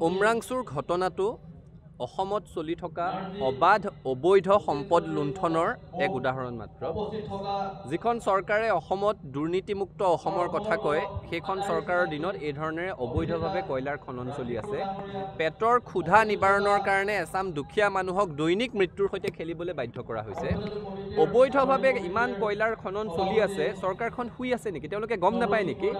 উমৰাংচুৰ ঘটনাটো অসমত চলি থকা অবাধ অবৈধ সম্পদ লুণ্ঠনৰ এক উদাহৰণ মাত্ৰ। যিখন চৰকাৰে অসমত দুৰ্নীতিমুক্ত অসমৰ কথা কয়, সেইখন চৰকাৰৰ দিনত এই ধৰণেৰে অবৈধভাৱে কয়লাৰ খনন চলি আছে। পেটৰ ক্ষুধা নিবাৰণৰ কাৰণে এচাম দুখীয়া মানুহক দৈনিক মৃত্যুৰ সৈতে খেলিবলৈ বাধ্য কৰা হৈছে। অবৈধভাৱে ইমান কয়লাৰ খনন চলি আছে, চৰকাৰখন শুই আছে নেকি? তেওঁলোকে গম নাপায় নেকি?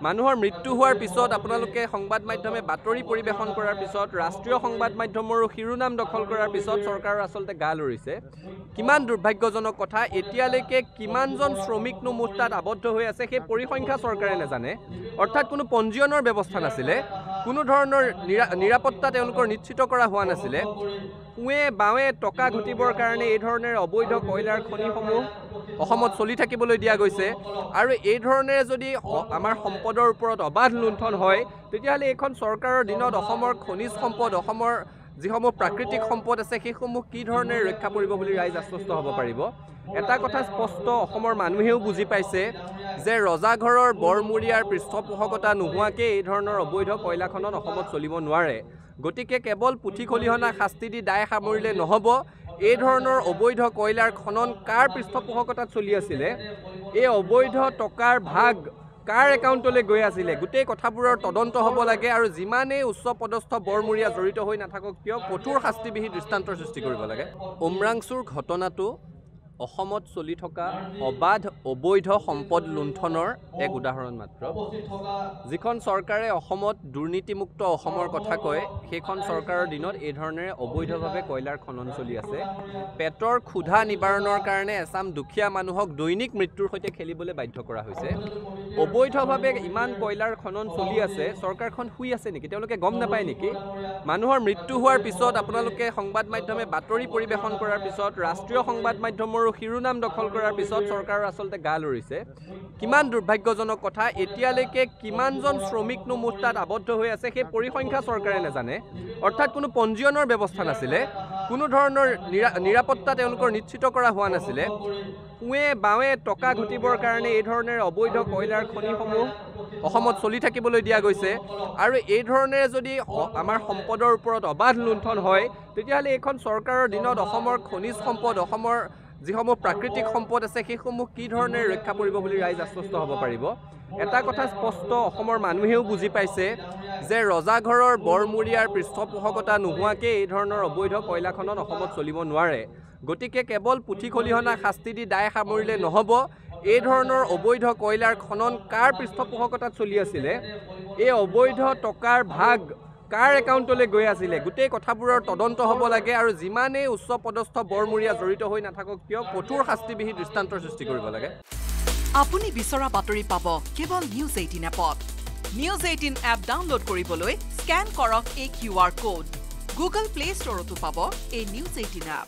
মানুহৰ মৃত্যু হোৱাৰ পিছত আপোনালোকে সংবাদ মাধ্যমে বাতৰি পৰিৱেশন কৰাৰ পিছত, ৰাষ্ট্ৰীয় সংবাদ মাধ্যমৰো শিৰোনাম দখল কৰাৰ পিছত চৰকাৰৰ আচলতে গা লৰিছে। কিমান দুৰ্ভাগ্যজনক কথা, এতিয়ালৈকে কিমানজন শ্ৰমিকনো মুঠ তাত আবদ্ধ হৈ আছে সেই পৰিসংখ্যা চৰকাৰে নাজানে। অৰ্থাৎ কোনো পঞ্জীয়নৰ ব্যৱস্থা নাছিলে, কোনো ধৰণৰ নিৰাপত্তা তেওঁলোকৰ নিশ্চিত কৰা হোৱা নাছিলে। কুঁৱে বাৱে টকা ঘটিবৰ কাৰণে এই ধৰণেৰে অবৈধ কয়লাৰ খনিসমূহ অসমত চলি থাকিবলৈ দিয়া গৈছে। আৰু এই ধৰণেৰে যদি আমাৰ সম্পদৰ ওপৰত অবাধ লুণ্ঠন হয়, তেতিয়াহ'লে এইখন চৰকাৰৰ দিনত অসমৰ খনিজ সম্পদ, অসমৰ যিসমূহ প্ৰাকৃতিক সম্পদ আছে, সেইসমূহ কি ধৰণেৰে ৰক্ষা পৰিব বুলি ৰাইজ আশ্বস্ত হ'ব পাৰিব? এটা কথা স্পষ্ট, অসমৰ মানুহেও বুজি পাইছে যে ৰজাঘৰৰ বৰমূৰীয়াৰ পৃষ্ঠপোষকতা নোহোৱাকৈ এই ধৰণৰ অবৈধ কয়লা খনন অসমত চলিব নোৱাৰে। গতিকে কেৱল পুথি খলিহনা শাস্তি দি দায় সামৰিলে নহ'ব। এই ধৰণৰ অবৈধ কয়লাৰ খনন কাৰ পৃষ্ঠপোষকতাত চলি আছিলে, এই অবৈধ টকাৰ ভাগ কাৰ একাউণ্টলৈ গৈ আছিলে, গোটেই কথাবোৰৰ তদন্ত হ'ব লাগে। আৰু যিমানেই উচ্চ পদস্থ বৰমূৰীয়া জড়িত হৈ নাথাকক কিয়, কঠোৰ শাস্তিবিহীন দৃষ্টান্তৰ সৃষ্টি কৰিব লাগে। উমৰাংচুৰ ঘটনাটো অসমত চলি থকা অবাধ অবৈধ সম্পদ লুণ্ঠনৰ এক উদাহৰণ মাত্ৰ। যিখন চৰকাৰে অসমত দুৰ্নীতিমুক্ত অসমৰ কথা কয়, সেইখন চৰকাৰৰ দিনত এই ধৰণেৰে অবৈধভাৱে কয়লাৰ খনন চলি আছে। পেটৰ ক্ষুধা নিবাৰণৰ কাৰণে এচাম দুখীয়া মানুহক দৈনিক মৃত্যুৰ সৈতে খেলিবলৈ বাধ্য কৰা হৈছে। অবৈধভাৱে ইমান কয়লাৰ খনন চলি আছে, চৰকাৰখন শুই আছে নেকি? তেওঁলোকে গম নাপায় নেকি? মানুহৰ মৃত্যু হোৱাৰ পিছত আপোনালোকে সংবাদ মাধ্যমে বাতৰি পৰিৱেশন কৰাৰ পিছত, ৰাষ্ট্ৰীয় সংবাদ মাধ্যমৰো শিৰোনাম দখল কৰাৰ পিছত চৰকাৰৰ আচলতে গা লৰিছে। কিমান দুৰ্ভাগ্যজনক কথা, এতিয়ালৈকে কিমানজন শ্ৰমিকনো মুঠ তাত আবদ্ধ হৈ আছে সেই পৰিসংখ্যা চৰকাৰে নাজানে। অৰ্থাৎ কোনো পঞ্জীয়নৰ ব্যৱস্থা নাছিলে, কোনো ধৰণৰ নিৰাপত্তা তেওঁলোকৰ নিশ্চিত কৰা হোৱা নাছিলে। কুঁৱে বাৱে টকা ঘটিবৰ কাৰণে এই ধৰণেৰে অবৈধ কয়লাৰ খনিসমূহ অসমত চলি থাকিবলৈ দিয়া গৈছে। আৰু এই ধৰণেৰে যদি আমাৰ সম্পদৰ ওপৰত অবাধ লুণ্ঠন হয়, তেতিয়াহ'লে এইখন চৰকাৰৰ দিনত অসমৰ খনিজ সম্পদ, অসমৰ যিসমূহ প্ৰাকৃতিক সম্পদ আছে, সেইসমূহ কি ধৰণেৰে ৰক্ষা পৰিব বুলি ৰাইজ আশ্বস্ত হ'ব পাৰিব? এটা কথা স্পষ্ট, অসমৰ মানুহেও বুজি পাইছে যে ৰজাঘৰৰ বৰমূৰীয়াৰ পৃষ্ঠপোষকতা নোহোৱাকৈ এই ধৰণৰ অবৈধ কয়লা খনন অসমত চলিব নোৱাৰে। গতিকে কেৱল পুথি খলিহনা শাস্তি দি দায় সামৰিলে নহ'ব। এই ধৰণৰ অবৈধ কয়লাৰ খনন কাৰ পৃষ্ঠপোষকতাত চলি আছিলে, এই অবৈধ টকাৰ ভাগ কাৰ একাউণ্টলৈ গৈ আছিলে, গোটেই কথাবোৰৰ তদন্ত হ'ব লাগে। আৰু যিমানেই উচ্চ পদস্থ বৰমূৰীয়া জড়িত হৈ নাথাকক কিয়, কঠোৰ শাস্তিবিহীন দৃষ্টান্তৰ সৃষ্টি কৰিব লাগে। আপুনি বিচৰা বাতৰি পাব কেৱল নিউজ 18 এপত। নিউজ 18 এপ ডাউনলোড কৰিবলৈ স্কেন কৰক এই QR কোড। গুগল প্লে ষ্টৰতো পাব এই নিউজ 18 এপ।